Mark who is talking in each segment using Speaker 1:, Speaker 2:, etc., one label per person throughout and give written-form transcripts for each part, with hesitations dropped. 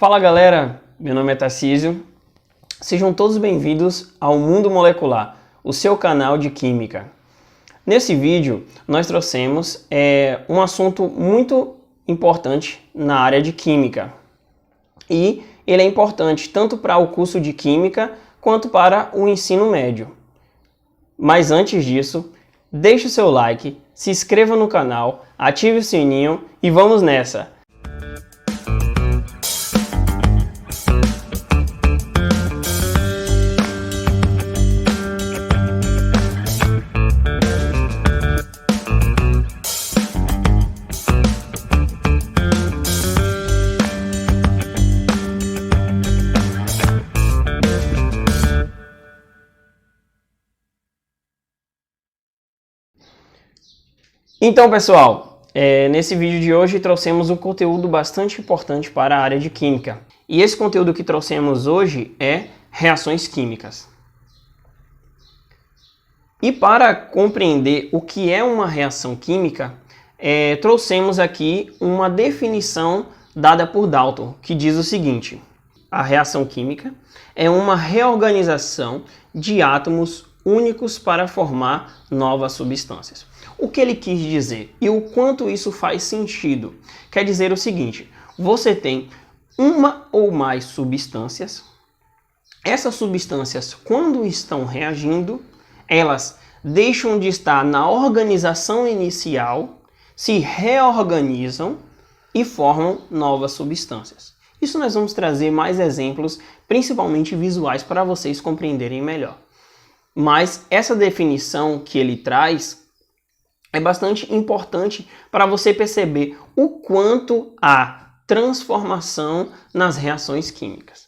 Speaker 1: Fala galera, meu nome é Tarcísio, sejam todos bem-vindos ao Mundo Molecular, o seu canal de Química. Nesse vídeo nós trouxemos um assunto muito importante na área de Química e ele é importante tanto para o curso de Química quanto para o ensino médio. Mas antes disso, deixe o seu like, se inscreva no canal, ative o sininho e vamos nessa! Então, pessoal, nesse vídeo de hoje trouxemos um conteúdo bastante importante para a área de Química. E esse conteúdo que trouxemos hoje é reações químicas. E para compreender o que é uma reação química, trouxemos aqui uma definição dada por Dalton, que diz o seguinte: a reação química é uma reorganização de átomos únicos para formar novas substâncias. O que ele quis dizer e o quanto isso faz sentido? Quer dizer o seguinte: você tem uma ou mais substâncias. Essas substâncias, quando estão reagindo, elas deixam de estar na organização inicial, se reorganizam e formam novas substâncias. Isso nós vamos trazer mais exemplos, principalmente visuais, para vocês compreenderem melhor. Mas essa definição que ele traz é bastante importante para você perceber o quanto há transformação nas reações químicas.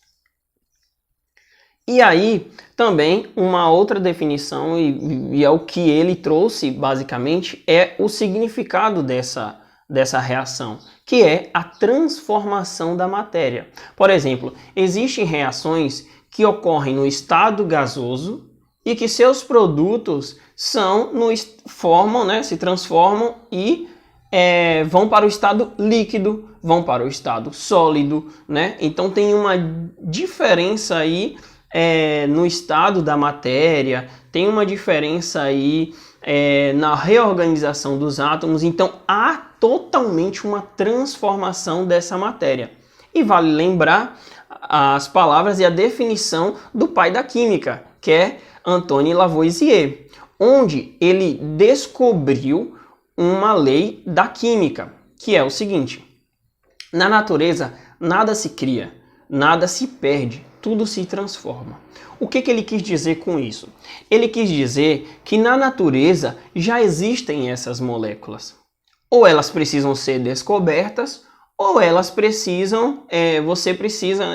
Speaker 1: E aí, também, uma outra definição, e é o que ele trouxe basicamente, é o significado dessa reação, que é a transformação da matéria. Por exemplo, existem reações que ocorrem no estado gasoso e que seus produtos se transformam e vão para o estado líquido, vão para o estado sólido, né? Então tem uma diferença aí no estado da matéria, tem uma diferença aí na reorganização dos átomos, então há totalmente uma transformação dessa matéria. E vale lembrar as palavras e a definição do pai da química, que é Antoine Lavoisier, onde ele descobriu uma lei da química, que é o seguinte: na natureza nada se cria, nada se perde, tudo se transforma. O que ele quis dizer com isso? Ele quis dizer que na natureza já existem essas moléculas. Ou elas precisam ser descobertas, ou elas precisam,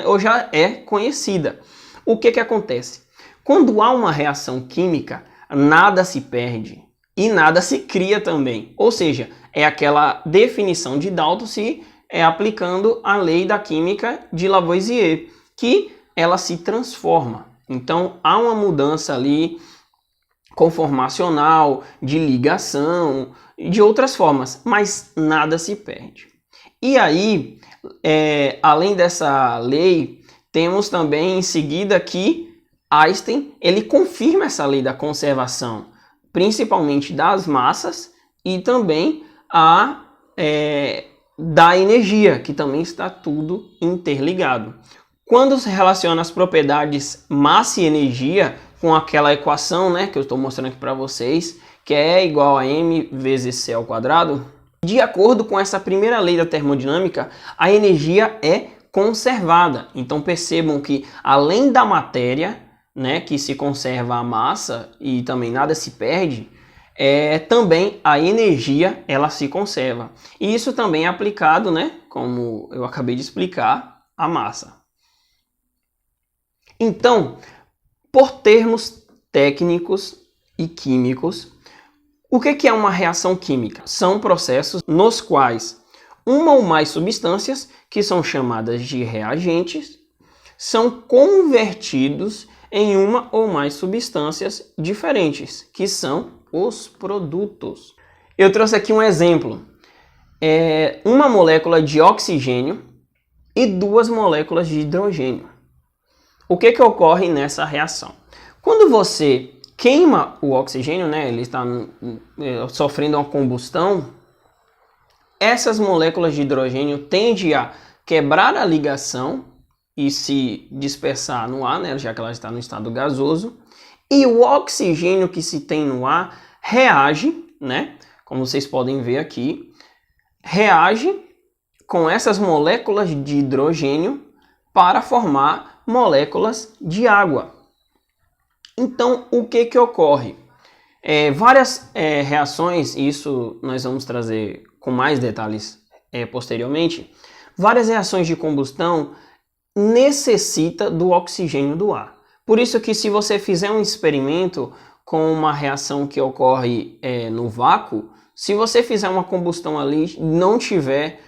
Speaker 1: ou já é conhecida. O que acontece? Quando há uma reação química, nada se perde e nada se cria também. Ou seja, é aquela definição de Dalton se aplicando a lei da química de Lavoisier, que ela se transforma. Então, há uma mudança ali conformacional, de ligação, de outras formas, mas nada se perde. E aí, além dessa lei, temos também em seguida que Einstein, ele confirma essa lei da conservação, principalmente das massas e também da energia, que também está tudo interligado. Quando se relaciona as propriedades massa e energia com aquela equação, né, que eu estou mostrando aqui para vocês, que é igual a m vezes c ao quadrado, de acordo com essa primeira lei da termodinâmica, a energia é conservada. Então percebam que além da matéria, né, que se conserva a massa e também nada se perde, também a energia ela se conserva. E isso também é aplicado, né, como eu acabei de explicar, à massa. Então, por termos técnicos e químicos, o que é uma reação química? São processos nos quais uma ou mais substâncias, que são chamadas de reagentes, são convertidos em uma ou mais substâncias diferentes, que são os produtos. Eu trouxe aqui um exemplo. Uma molécula de oxigênio e 2 moléculas de hidrogênio. O que ocorre nessa reação? Quando você queima o oxigênio, né, ele está sofrendo uma combustão, essas moléculas de hidrogênio tendem a quebrar a ligação e se dispersar no ar, né, já que ela está no estado gasoso, e o oxigênio que se tem no ar reage, né, como vocês podem ver aqui, reage com essas moléculas de hidrogênio para formar moléculas de água. Então, o que ocorre? Várias reações, isso nós vamos trazer com mais detalhes posteriormente, várias reações de combustão necessitam do oxigênio do ar. Por isso que se você fizer um experimento com uma reação que ocorre no vácuo, se você fizer uma combustão ali e não tiver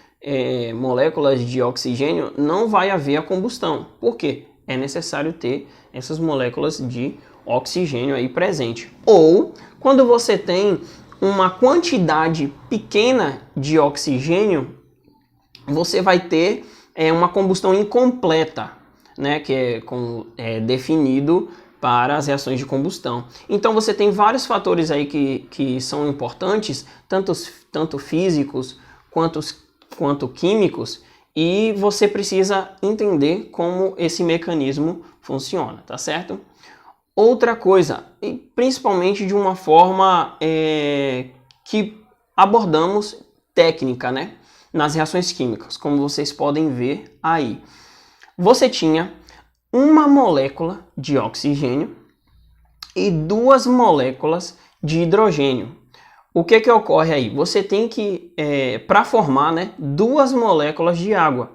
Speaker 1: moléculas de oxigênio, não vai haver a combustão. Por quê? É necessário ter essas moléculas de oxigênio aí presente. Ou quando você tem uma quantidade pequena de oxigênio, você vai ter uma combustão incompleta, né, que é definido para as reações de combustão. Então você tem vários fatores aí que são importantes, tanto físicos quanto químicos, e você precisa entender como esse mecanismo funciona, tá certo? Outra coisa, e principalmente de uma forma que abordamos técnica, né? Nas reações químicas, como vocês podem ver aí. Você tinha uma molécula de oxigênio e 2 moléculas de hidrogênio. O que ocorre aí? Você tem que, para formar, né, 2 moléculas de água.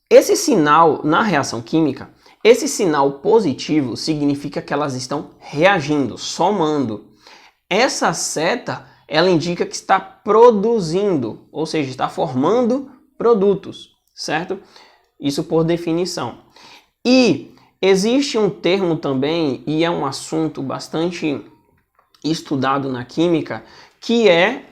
Speaker 1: Esse sinal na reação química, esse sinal positivo significa que elas estão reagindo, somando. Essa seta, ela indica que está produzindo, ou seja, está formando produtos, certo? Isso por definição. E existe um termo também, e é um assunto bastante estudado na química, que é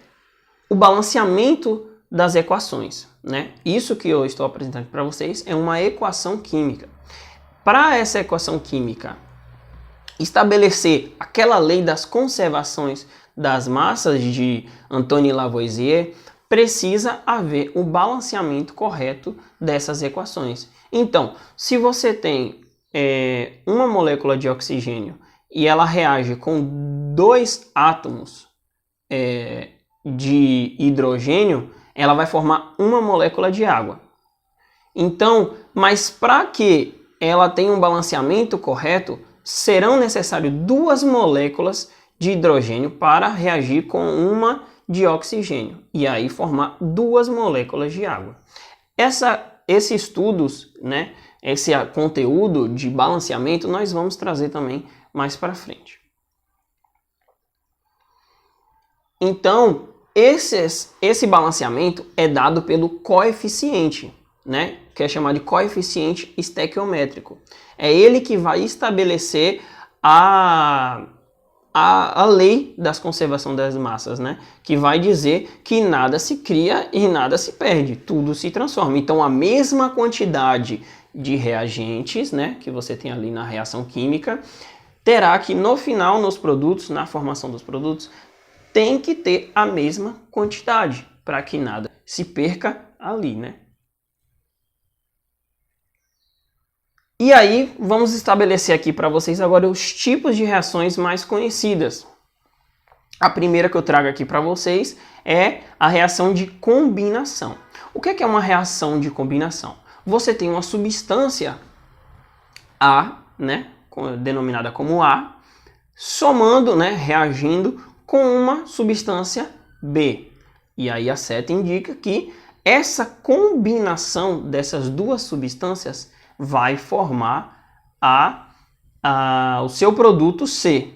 Speaker 1: o balanceamento das equações, né? Isso que eu estou apresentando para vocês é uma equação química. Para essa equação química estabelecer aquela lei das conservações das massas de Antoine Lavoisier, precisa haver o balanceamento correto dessas equações. Então, se você tem uma molécula de oxigênio e ela reage com 2 átomos de hidrogênio, ela vai formar uma molécula de água. Então, mas para que ela tenha um balanceamento correto, serão necessárias 2 moléculas de hidrogênio para reagir com uma de oxigênio e aí formar 2 moléculas de água. Esses estudos, né, esse conteúdo de balanceamento nós vamos trazer também mais para frente. Então, esse balanceamento é dado pelo coeficiente, né, que é chamado de coeficiente estequiométrico. É ele que vai estabelecer a lei das conservação das massas, né, que vai dizer que nada se cria e nada se perde, tudo se transforma. Então, a mesma quantidade de reagentes, né, que você tem ali na reação química, terá que no final, nos produtos, na formação dos produtos, tem que ter a mesma quantidade para que nada se perca ali, né? E aí, vamos estabelecer aqui para vocês agora os tipos de reações mais conhecidas. A primeira que eu trago aqui para vocês é a reação de combinação. O que é uma reação de combinação? Você tem uma substância A, né, denominada como A, somando, né, reagindo com uma substância B. E aí a seta indica que essa combinação dessas 2 substâncias vai formar o seu produto C.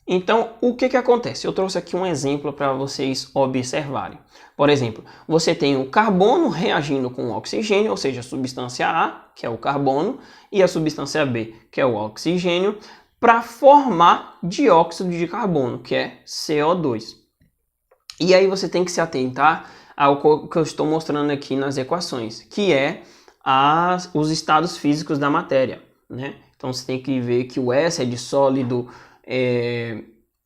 Speaker 1: Então, o que acontece? Eu trouxe aqui um exemplo para vocês observarem. Por exemplo, você tem o carbono reagindo com o oxigênio, ou seja, a substância A, que é o carbono, e a substância B, que é o oxigênio, para formar dióxido de carbono, que é CO2. E aí você tem que se atentar ao que eu estou mostrando aqui nas equações, que é os estados físicos da matéria, né? Então você tem que ver que o S é de sólido,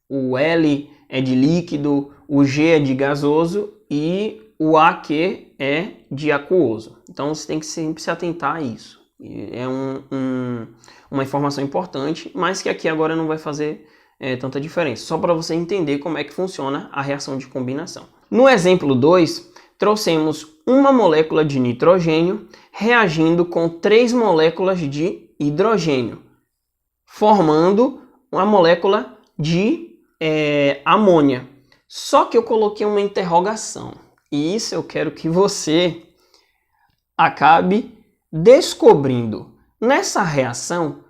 Speaker 1: o L é de líquido, o G é de gasoso e o AQ é de aquoso. Então você tem que sempre se atentar a isso. É uma informação importante, mas que aqui agora não vai fazer tanta diferença. Só para você entender como é que funciona a reação de combinação. No exemplo 2, trouxemos uma molécula de nitrogênio reagindo com 3 moléculas de hidrogênio, formando uma molécula de amônia. Só que eu coloquei uma interrogação. E isso eu quero que você acabe descobrindo. Nessa reação,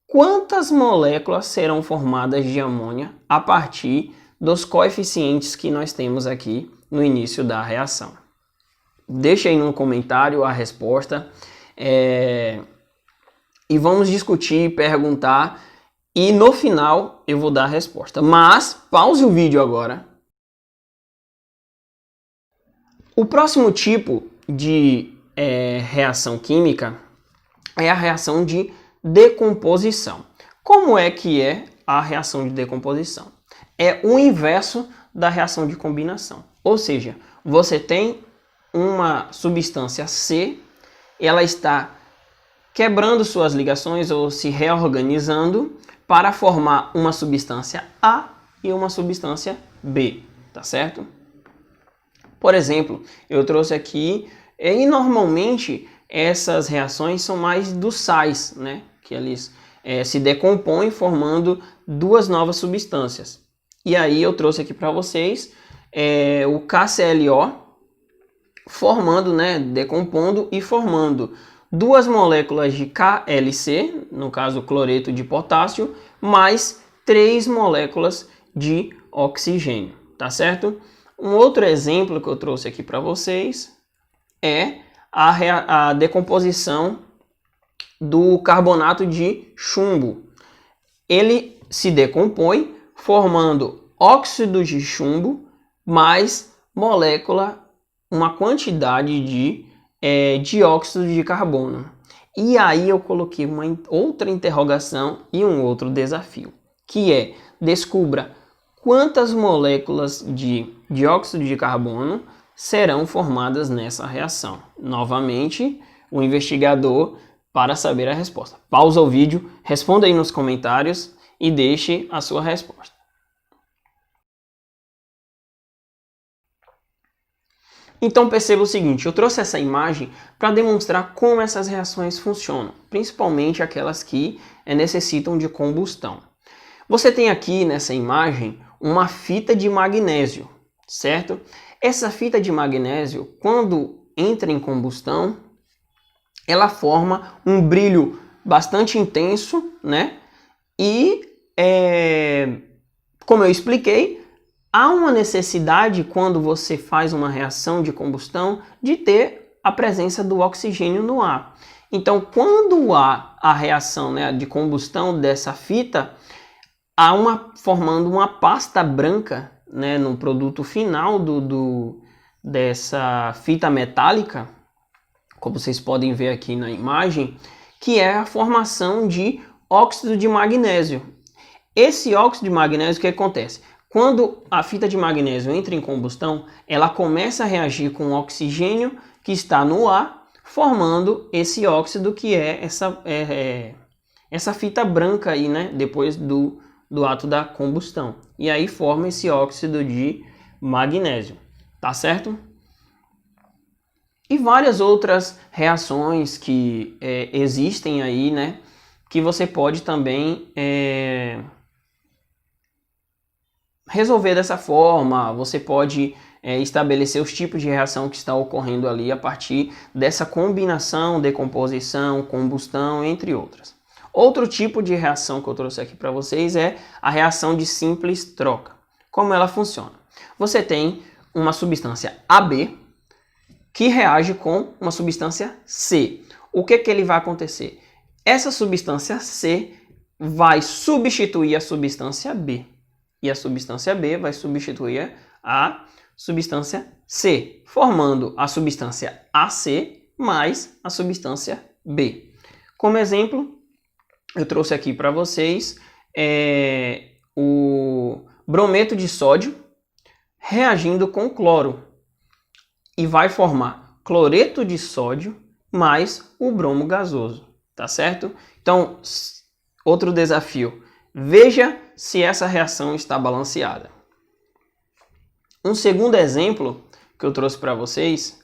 Speaker 1: quantas moléculas serão formadas de amônia a partir dos coeficientes que nós temos aqui no início da reação? Deixa aí no comentário a resposta e vamos discutir, perguntar e no final eu vou dar a resposta. Mas pause o vídeo agora. O próximo tipo de reação química é a reação de decomposição. Como é que é a reação de decomposição? É o inverso da reação de combinação. Ou seja, você tem uma substância C, ela está quebrando suas ligações ou se reorganizando para formar uma substância A e uma substância B, tá certo? Por exemplo, eu trouxe aqui, e normalmente essas reações são mais dos sais, né? Que eles se decompõem formando 2 novas substâncias. E aí eu trouxe aqui para vocês o KClO formando, né? Decompondo e formando 2 moléculas de KLC, no caso cloreto de potássio, mais 3 moléculas de oxigênio, tá certo? Um outro exemplo que eu trouxe aqui para vocês é a decomposição do carbonato de chumbo. Ele se decompõe formando óxido de chumbo mais molécula, uma quantidade de dióxido de carbono. E aí eu coloquei uma outra interrogação e um outro desafio, que é: descubra quantas moléculas de dióxido de carbono serão formadas nessa reação. Novamente, o investigador para saber a resposta. Pausa o vídeo, responda aí nos comentários e deixe a sua resposta. Então perceba o seguinte, eu trouxe essa imagem para demonstrar como essas reações funcionam, principalmente aquelas que necessitam de combustão. Você tem aqui nessa imagem uma fita de magnésio, certo? Essa fita de magnésio, quando entra em combustão, ela forma um brilho bastante intenso, né? E, como eu expliquei, há uma necessidade, quando você faz uma reação de combustão, de ter a presença do oxigênio no ar. Então, quando há a reação, né, de combustão dessa fita, há formando uma pasta branca, né, no produto final dessa fita metálica, como vocês podem ver aqui na imagem, que é a formação de óxido de magnésio. Esse óxido de magnésio, o que acontece? Quando a fita de magnésio entra em combustão, ela começa a reagir com o oxigênio que está no ar, formando esse óxido que é essa fita branca aí, né? Depois do ato da combustão. E aí forma esse óxido de magnésio, tá certo? E várias outras reações que existem aí, né? Que você pode também resolver dessa forma. Você pode estabelecer os tipos de reação que está ocorrendo ali a partir dessa combinação, decomposição, combustão, entre outras. Outro tipo de reação que eu trouxe aqui para vocês é a reação de simples troca. Como ela funciona? Você tem uma substância AB que reage com uma substância C. O que ele vai acontecer? Essa substância C vai substituir a substância B. E a substância B vai substituir a substância C, formando a substância AC mais a substância B. Como exemplo, eu trouxe aqui para vocês o brometo de sódio reagindo com cloro e vai formar cloreto de sódio mais o bromo gasoso, tá certo? Então, outro desafio, veja se essa reação está balanceada. Um segundo exemplo que eu trouxe para vocês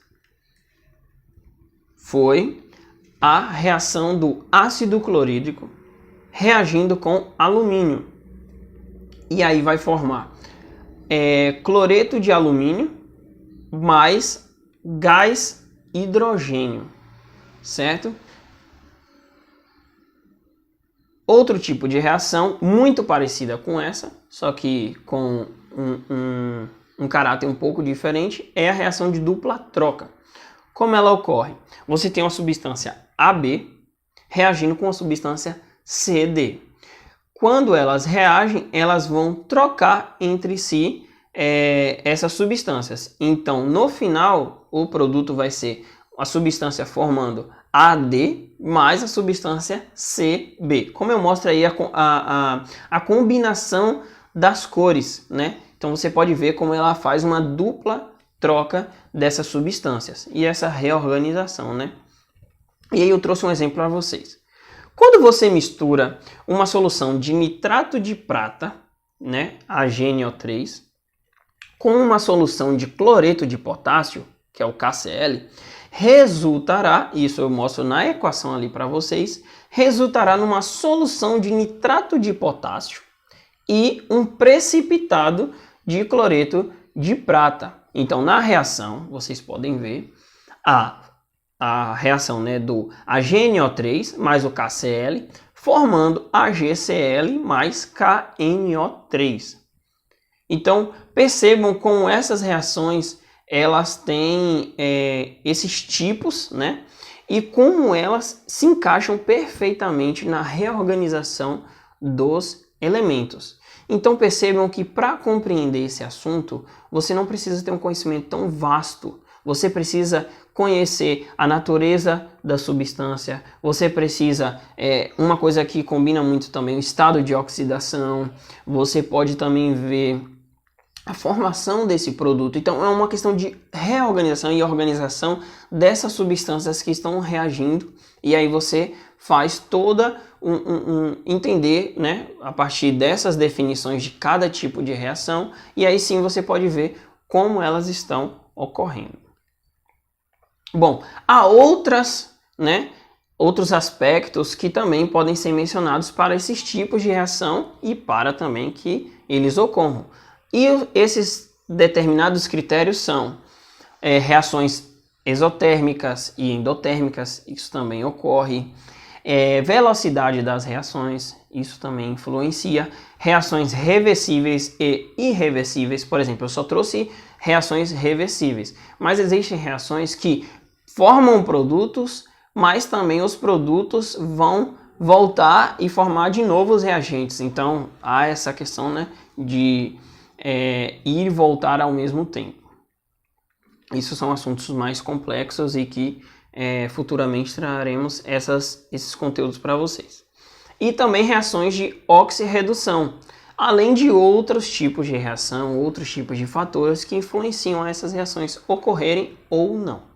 Speaker 1: foi a reação do ácido clorídrico reagindo com alumínio. E aí vai formar cloreto de alumínio mais gás hidrogênio, certo? Outro tipo de reação muito parecida com essa, só que com um caráter um pouco diferente, é a reação de dupla troca. Como ela ocorre? Você tem uma substância AB reagindo com a substância CD. Quando elas reagem, elas vão trocar entre si essas substâncias. Então, no final, o produto vai ser a substância formando AD mais a substância CB. Como eu mostro aí a combinação das cores, né? Então, você pode ver como ela faz uma dupla troca dessas substâncias e essa reorganização, né? E aí eu trouxe um exemplo para vocês. Quando você mistura uma solução de nitrato de prata, né, HNO3, com uma solução de cloreto de potássio, que é o KCl, resultará, isso eu mostro na equação ali para vocês, resultará numa solução de nitrato de potássio e um precipitado de cloreto de prata. Então, na reação, vocês podem ver a reação, né, do HNO3 mais o KCl, formando HCl mais KNO3. Então, percebam como essas reações elas têm esses tipos, né, e como elas se encaixam perfeitamente na reorganização dos elementos. Então percebam que para compreender esse assunto, você não precisa ter um conhecimento tão vasto. Você precisa conhecer a natureza da substância, você precisa, uma coisa que combina muito também, o estado de oxidação, você pode também ver a formação desse produto. Então é uma questão de reorganização e organização dessas substâncias que estão reagindo, e aí você faz toda entender, né, a partir dessas definições de cada tipo de reação, e aí sim você pode ver como elas estão ocorrendo. Bom, há outros aspectos que também podem ser mencionados para esses tipos de reação e para também que eles ocorram. E esses determinados critérios são reações exotérmicas e endotérmicas, isso também ocorre. Velocidade das reações, isso também influencia. Reações reversíveis e irreversíveis, por exemplo, eu só trouxe reações reversíveis, mas existem reações que formam produtos, mas também os produtos vão voltar e formar de novo os reagentes. Então há essa questão, né, de ir e voltar ao mesmo tempo. Isso são assuntos mais complexos e que futuramente traremos esses conteúdos para vocês. E também reações de oxirredução, além de outros tipos de reação, outros tipos de fatores que influenciam essas reações ocorrerem ou não.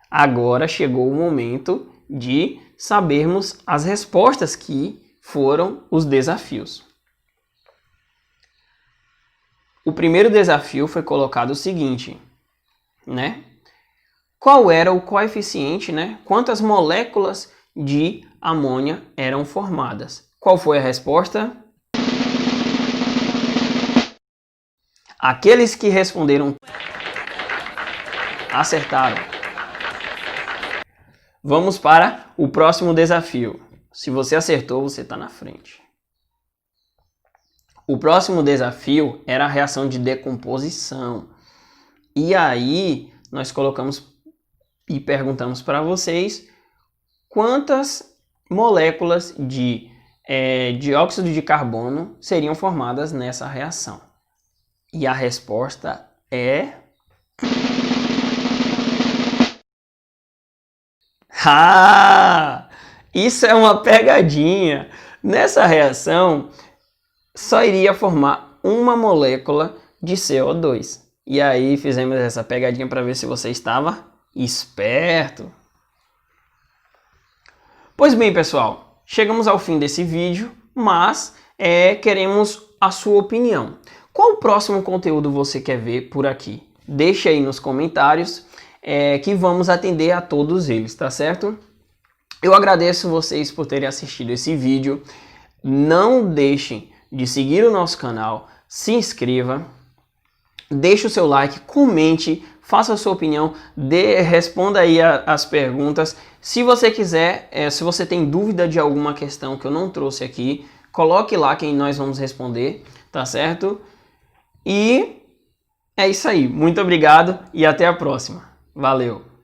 Speaker 1: Agora chegou o momento de sabermos as respostas que foram os desafios. O primeiro desafio foi colocado o seguinte, né? Qual era o coeficiente, né? Quantas moléculas de amônia eram formadas? Qual foi a resposta? Aqueles que responderam acertaram. Vamos para o próximo desafio. Se você acertou, você está na frente. O próximo desafio era a reação de decomposição. E aí, nós colocamos e perguntamos para vocês quantas moléculas de dióxido de carbono seriam formadas nessa reação. E a resposta é... Ah! Isso é uma pegadinha! Nessa reação, só iria formar uma molécula de CO2. E aí fizemos essa pegadinha para ver se você estava esperto. Pois bem, pessoal, chegamos ao fim desse vídeo, mas queremos a sua opinião. Qual o próximo conteúdo você quer ver por aqui? Deixe aí nos comentários que vamos atender a todos eles, tá certo? Eu agradeço vocês por terem assistido esse vídeo. Não deixem de seguir o nosso canal, se inscreva, deixe o seu like, comente, faça a sua opinião, responda aí as perguntas. Se você quiser, se você tem dúvida de alguma questão que eu não trouxe aqui, coloque lá que nós vamos responder, tá certo? E é isso aí. Muito obrigado e até a próxima. Valeu!